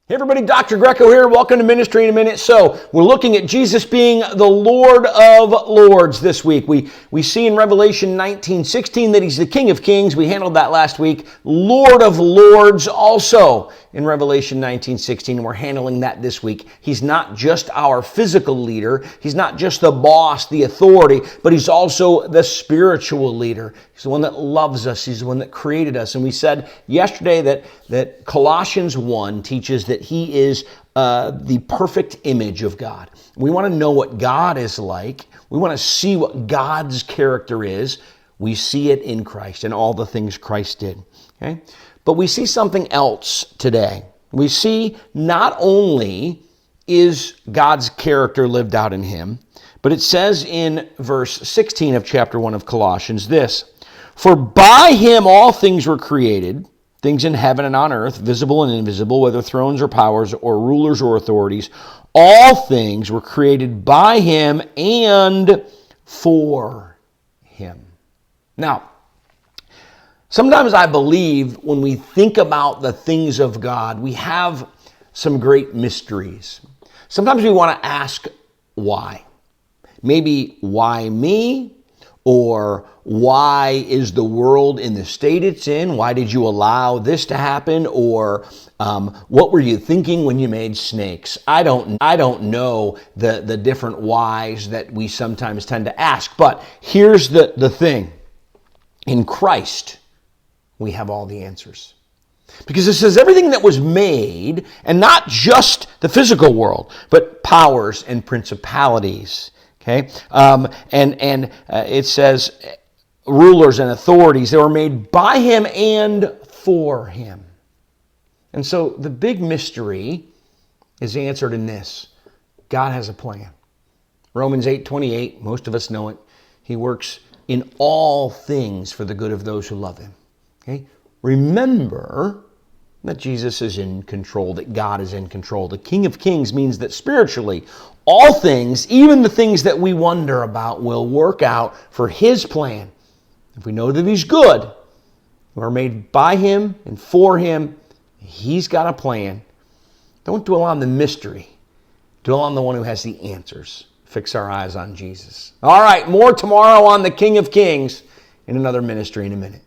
Hey everybody, Dr. Greco here. Welcome to Ministry in a Minute. So we're looking at Jesus being the Lord of Lords this week. We see in Revelation 19:16 that He's the King of Kings. We handled that last week. Lord of Lords also in Revelation 19:16. We're handling that this week. He's not just our physical leader. He's not just the boss, the authority, but He's also the spiritual leader. He's the one that loves us. He's the one that created us. And we said yesterday that Colossians 1 teaches that He is the perfect image of God. We want to know what God is like. We want to see what God's character is. We see it in Christ and all the things Christ did. Okay? But we see something else today. We see not only is God's character lived out in Him, but it says in verse 16 of chapter 1 of Colossians this: "For by Him all things were created, things in heaven and on earth, visible and invisible, whether thrones or powers or rulers or authorities. All things were created by Him and for Him." Now, sometimes I believe when we think about the things of God, we have some great mysteries. Sometimes we want to ask why. Maybe why me? Or why is the world in the state it's in? Why did you allow this to happen? Or what were you thinking when you made snakes? I don't know the different whys that we sometimes tend to ask. But here's the thing. In Christ, we have all the answers. Because it says everything that was made, and not just the physical world, but powers and principalities. Okay, it says rulers and authorities, they were made by Him and for Him. And so the big mystery is answered in this: God has a plan. Romans 8:28, most of us know it. He works in all things for the good of those who love Him. Okay, remember that Jesus is in control, that God is in control. The King of Kings means that spiritually, all things, even the things that we wonder about, will work out for His plan. If we know that He's good, we're made by Him and for Him, He's got a plan. Don't dwell on the mystery. Dwell on the one who has the answers. Fix our eyes on Jesus. All right, more tomorrow on the King of Kings in another Ministry in a Minute.